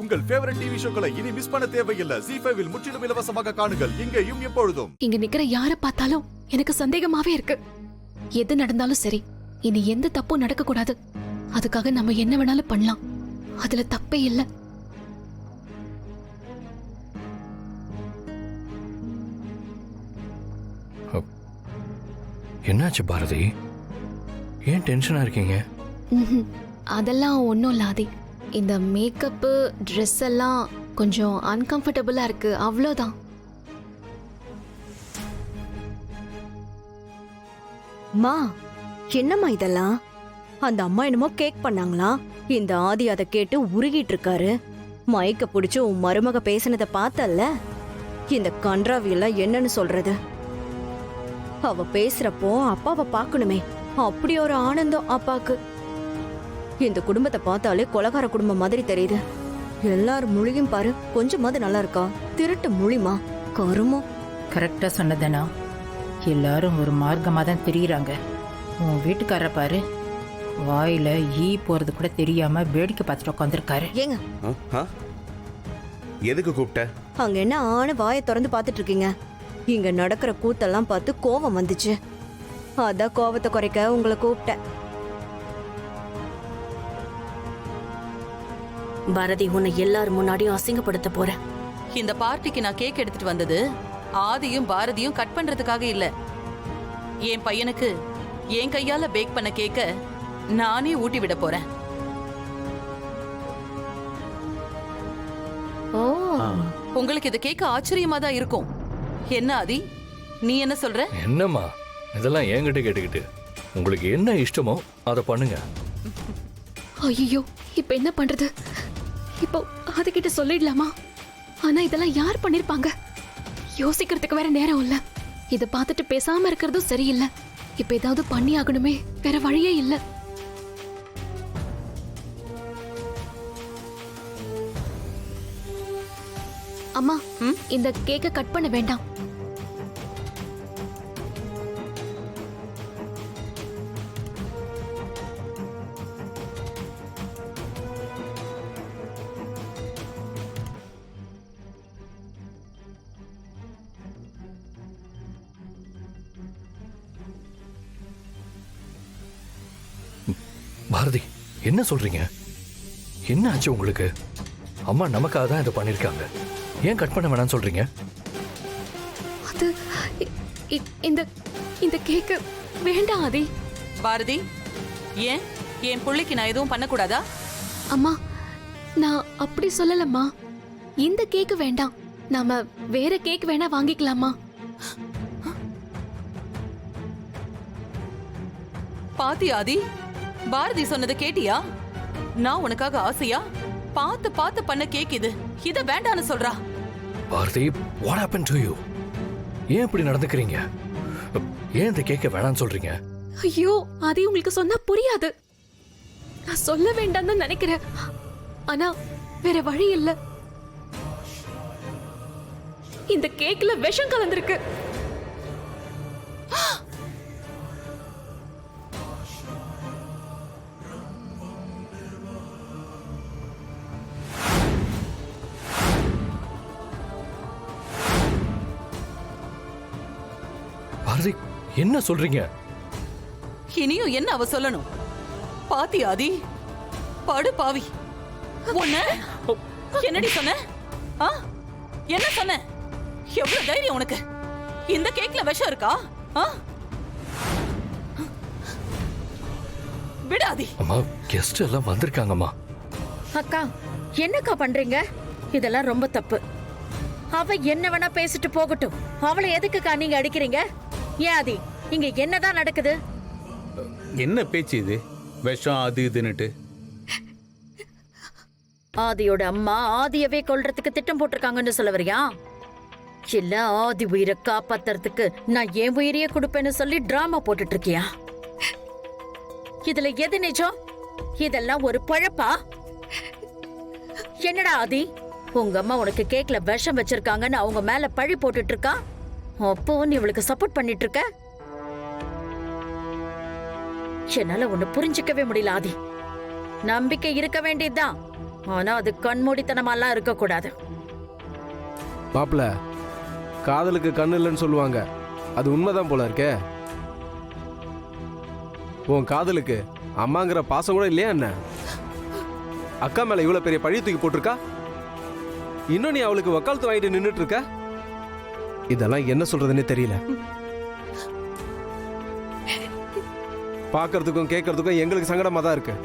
உங்கள் favourite TV ஷோக்களை இனி miss பண்ண தேவையில்லை. ZEE5 இல் முற்றிலும் இலவசமாக காணுங்கள். இங்கேயும் எப்பொழுதும். இங்க நிக்கிற யார பார்த்தாலும் எனக்கு சந்தேகமாவே இருக்கு. எது நடந்தாலும் சரி, இனி எந்த தப்பும் நடக்க கூடாது. அதுக்காக நம்ம என்ன வேணாலும் பண்ணலாம். அதுல தப்பே இல்ல. என்னாச்சு பாரதி? ஏன் டென்ஷனா இருக்கீங்க? அதெல்லாம் ஒன்றும் இல்லாதி. இந்த மேக்கப்பு ட்ரெஸ் எல்லாம் கொஞ்சம் அன்கம்ஃபர்டபுளா இருக்கு, அவ்வளோதான். மா, என்னம்மா இதெல்லாம்? அந்த அம்மா என்னமோ கேக் பண்ணாங்களா? இந்த ஆதி அதை கேட்டு உருகிட்டு இருக்காரு. மயக்க பிடிச்சு உன் மருமக பேசினதை பார்த்தல்ல? இந்த கன்றாவியெல்லாம் என்னன்னு சொல்றது? அவ பேசுறப்போ அப்பாவை பார்க்கணுமே, அப்படி ஒரு ஆனந்தம் அப்பாக்கு. இந்த குடும்பத்தை பார்த்தாலே கொலகார குடும்பம் மாதிரி தெரியுது. எல்லாரும் மொழியும் பாரு, கொஞ்சமாவது நல்லா இருக்கா? திருட்டு மொழிமா, கருமோ. கரெக்டா சொன்னதனா, எல்லாரும் ஒரு மார்க்கமா தான் தெரியுறாங்க. உன் வீட்டுக்காரரை பாரு, வாயில ஈ போறது கூட தெரியாம வேடிக்கை பார்த்துட்டு உட்காந்துருக்காரு. ஏங்க, எதுக்கு கூப்பிட்ட? அங்க என்ன ஆன வாயை திறந்து பார்த்துட்டு இருக்கீங்க? இங்க நடக்கிற கூத்தெல்லாம் பார்த்து கோவம் வந்துச்சு. அதான் கோவத்தை குறைக்க உங்களை கூப்பிட்டேன். பாரதி, உன்னை எல்லாரும் முன்னாடியும் அசிங்கப்படுத்த போறேன். இந்த பார்ட்டிக்கு நான் கேக் எடுத்துட்டு வந்தது ஆதியும் பாரதியும் கட் பண்றதுக்காக இல்ல. என் பையனுக்கு என் கையால பேக் பண்ண கேக்க நானே ஊட்டி விட போறேன். ஓ, உங்களுக்கு இது கேட்க ஆச்சரியமா தான் இருக்கும். என்ன ஆதி, நீ என்ன சொல்ற? என்னம்மா இதெல்லாம் என்கிட்ட கேட்டுக்கிட்டு? உங்களுக்கு என்ன இஷ்டமோ அதை பண்ணுங்க. ஐயோ, இப்ப என்ன பண்றது? இப்போ அதுகிட்ட சொல்லிடலாமா? ஆனா இதெல்லாம் யார் பண்ணிருப்பாங்க? யோசிக்கிறதுக்கு வேற நேரம் இல்ல. இத பார்த்துட்டு பேசாம இருக்கிறதும் சரியில்லை. இப்ப ஏதாவது பண்ணி ஆகணுமே, வேற வழியே இல்ல. அம்மா, இந்த கேக்க கட் பண்ண வேண்டாம். பாரதி, என்ன சொல்றீங்க? என்ன ஆச்சு உங்களுக்கு? அம்மா நமக்காக தான் இதை பண்ணிருக்காங்க. ஏன் கட் பண்ண வேணாம்னு சொல்றீங்க? அது இந்த இந்த கேக் வேண்டாம் ஆதி. பாரதி, ஏன் என் பிள்ளைக்கு நான் எதுவும் பண்ணக்கூடாதா? அம்மா, நான் அப்படி சொல்லலம்மா. இந்த கேக் வேண்டாம், நாம வேற கேக் வேணா வாங்கிக்கலாமா? பாத்தி ஆதி, பாரதி சொன்னதை கேட்டியா? நான் உனக்காக ஆசையா பார்த்து பார்த்து பண்ண கேக் இது. இத வேண்டான்னு சொல்றா. Bharathi, what happened to you? ஏன் இப்படி நடந்துக்கிறீங்க? ஏன் இந்த கேக்க வேணாம்னு சொல்றீங்க? ஐயோ, ஆதி, உங்களுக்கு சொன்னா புரியாது. நான் சொல்ல வேண்டாம் தான் நினைக்கிறேன். ஆனா வேற வழி இல்ல. இந்த கேக்ல விஷம் கலந்திருக்கு. பாரதி, என்ன சொல்றீங்க? இனியும் என்ன அவ சொல்லணும்? பாத்தி ஆதி, படு பாவி. உன்ன என்னடி சொன்ன? என்ன சொன்ன? எவ்வளவு தைரியம் உனக்கு? இந்த கேக்ல விஷம் இருக்கா? விடாதி. அம்மா, கெஸ்ட் எல்லாம் வந்திருக்காங்கம்மா. அக்கா, என்னக்கா பண்றீங்க? இதெல்லாம் ரொம்ப தப்பு. அவ என்ன வேணா பேசிட்டு போகட்டும். அவளை எதுக்குக்கா நீங்க அடிக்கிறீங்க? ஏன் ஆதி, இங்க என்னதான் நடக்குது? என்ன பேச்சு இது? விஷம் அது இதுன்னுட்டு. ஆதியோட அம்மா ஆதியவே கொல்றதுக்கு திட்டம் போட்டிருக்காங்கன்னு சொல்ல வரியா? இல்ல ஆதி உயிரை காப்பாத்துறதுக்கு நான் என் உயிரையே கொடுப்பேன்னு சொல்லி டிராமா போட்டுட்டு இருக்கியா? இதுல எது நிஜம்? இதெல்லாம் ஒரு பழப்பா? என்னடா ஆதி, உங்க அம்மா உனக்கு கேக்ல விஷம் வச்சிருக்காங்கன்னு அவங்க மேல பழி போட்டுட்டு இருக்கா. அப்பவும் நீ இவளுக்கு சப்போர்ட் பண்ணிட்டு இருக்க. என்னால ஒண்ணு புரிஞ்சுக்கவே முடியல ஆதி. நம்பிக்கை இருக்க வேண்டியதுதான். ஆனா அது கண்மூடித்தனமாலாம் இருக்கக்கூடாது. மாப்பிள, காதலுக்கு கண்ணு இல்லைன்னு சொல்லுவாங்க. அது உண்மைதான் போல இருக்கே. உன் காதலுக்கு அம்மாங்கிற பாசம் கூட இல்லையா என்ன? அக்கா மேல இவ்வளவு பெரிய பழி தூக்கி போட்டிருக்கா. இன்னும் நீ அவளுக்கு வக்காலத்து வாங்கிட்டு நின்றுட்டு இருக்க. இதெல்லாம் என்ன சொல்றதுன்னே தெரியல. பார்க்கறதுக்கும் கேட்கறதுக்கும் எங்களுக்கு சங்கடமா தான் இருக்கு.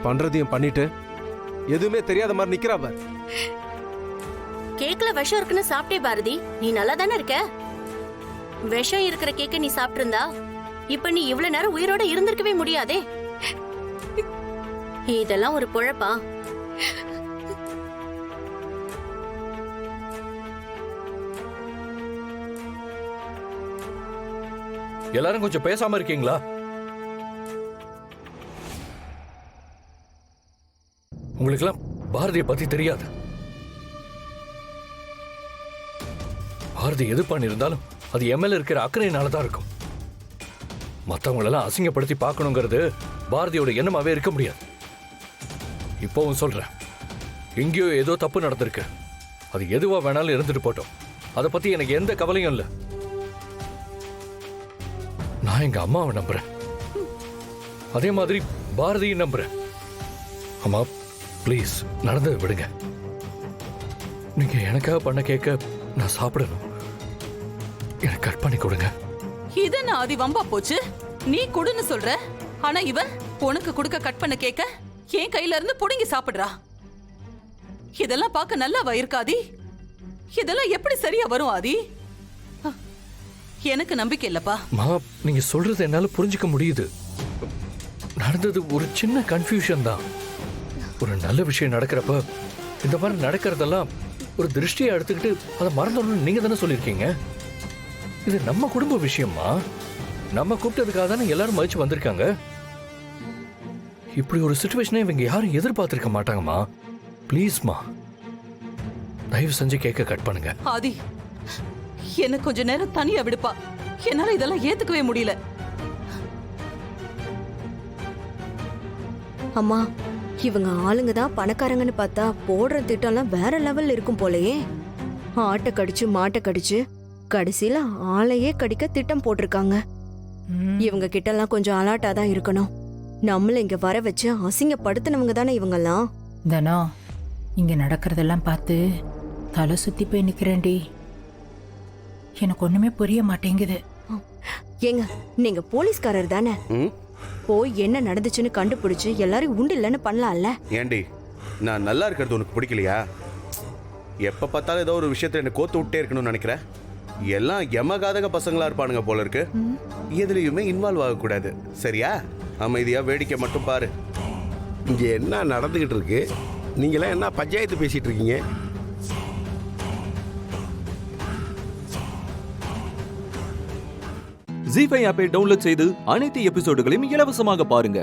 பண்றதையும் பண்ணிட்டு எதுவுமே தெரியாத மாதிரி நிக்கிறா பார். கேக்ல விஷம் இருக்குன்னு சாப்பிட்டே பாரதி, நீ நல்லா தானே இருக்க? விஷம் இருக்கிற கேக்க நீ சாப்பிட்டிருந்தா இப்ப நீ இவ்வளவு நேரம் உயிரோட இருந்திருக்கவே முடியாதே. இதெல்லாம் ஒரு பொழப்பா? எல்லாரும் கொஞ்சம் பேசாம இருக்கீங்களா? உங்களுக்கெல்லாம் பாரதியை பத்தி தெரியாது. பாரதி எது பண்ணிருந்தாலும் அது எம்எல்ஏ இருக்கிற அக்கறையினால தான் இருக்கும். மற்றவங்களெல்லாம் அசிங்கப்படுத்தி பார்க்கணுங்கிறது பாரதியோட எண்ணமாவே இருக்க முடியாது. இப்போவும் சொல்றேன், எங்கேயோ ஏதோ தப்பு நடந்திருக்கு. அது எதுவா வேணாலும் இருந்துட்டு போட்டோம். அதை பத்தி எனக்கு எந்த கவலையும் இல்லை. நான் எங்க அம்மாவை நம்புறேன், அதே மாதிரி பாரதியும் நம்புறேன். அம்மா ப்ளீஸ் நடந்ததை விடுங்க. நீங்க எனக்காக பண்ண கேட்க நான் சாப்பிடணும். எனக்கு கட் பண்ணி கொடுங்க. இது என்ன ஆதி வம்பா போச்சு? நீ கொடுன்னு சொல்ற, ஆனா இவ உனக்கு கொடுக்க கட் பண்ண கேக்க என் கையில இருந்து புடுங்கி சாப்பிடுறா. இதெல்லாம் பார்க்க நல்லா இருக்காதி. இதெல்லாம் எப்படி சரியா வரும் ஆதி? எனக்கு நம்பிக்கை இல்லப்பா. மா, நீங்க சொல்றது என்னால புரிஞ்சுக்க முடியுது. நடந்தது ஒரு சின்ன கன்ஃபியூஷன் தான். ஒரு நல்ல விஷயம் நடக்கிறப்ப இந்த மாதிரி நடக்கிறதெல்லாம் ஒரு திருஷ்டியை எடுத்துக்கிட்டு அதை மறந்துடணும்னு நீங்க தானே சொல்லியிருக்கீங்க. இது நம்ம குடும்ப விஷயமா? நம்ம கூப்பிட்டதுக்காக தானே எல்லாரும் மதிச்சு வந்திருக்காங்க. இப்படி ஒரு சிச்சுவேஷனை இவங்க யாரும் எதிர்பார்த்திருக்க மாட்டாங்கம்மா. ப்ளீஸ்மா, தயவு செஞ்சு கேக்க கட் பண்ணுங்க. ஆதி, என்ன கொஞ்ச நேரம் தனியா விடுப்பா. என்னால இதெல்லாம் ஏத்துக்கவே முடியல. அம்மா, இவங்க ஆளுங்க தான் பணக்காரங்கன்னு பார்த்தா போடுற திட்டம்லாம் வேற லெவல்ல இருக்கும் போலயே. ஆட்டை கடிச்சு மாட்டை கடிச்சு கடைசியில ஆளையே கடிக்க திட்டம் போட்டிருக்காங்க. இவங்க கிட்ட எல்லாம் கொஞ்சம் அலாட்டா தான் இருக்கணும். நம்மள இங்க வர வச்சு அசிங்கப்படுத்தினவங்க தானே இவங்கெல்லாம். தனோ, இங்க நடக்கிறதெல்லாம் பார்த்து தலை சுத்தி போய் நிக்கிறேன்டி. எனக்கு ஒண்ணுமே புரிய மாட்டேங்குது. ஏங்க, நீங்க போலீஸ்காரர் தானே? போய் என்ன நடந்துச்சுன்னு கண்டுபிடிச்சு எல்லாரும் உண்டு இல்லைன்னு பண்ணலாம்ல. ஏண்டி, நான் நல்லா இருக்கிறது உனக்கு பிடிக்கலையா? எப்ப பார்த்தாலும் ஏதோ ஒரு விஷயத்துல என்ன கோத்து விட்டே இருக்கணும்னு நினைக்கிறேன். எல்லாம் யமகாதக பசங்களா இருப்பானுங்க போல இருக்கு. எதுலயுமே இன்வால்வ் ஆகக்கூடாது, சரியா? அமைதியா வேடிக்கை மட்டும் பாரு. இங்க என்ன நடந்துகிட்டு இருக்கு? நீங்களாம் என்ன பஞ்சாயத்து பேசிட்டு இருக்கீங்க? ஜீ5 ஆப்பை டவுன்லோட் செய்து அனைத்து எபிசோடுகளையும் இலவசமாக பாருங்க.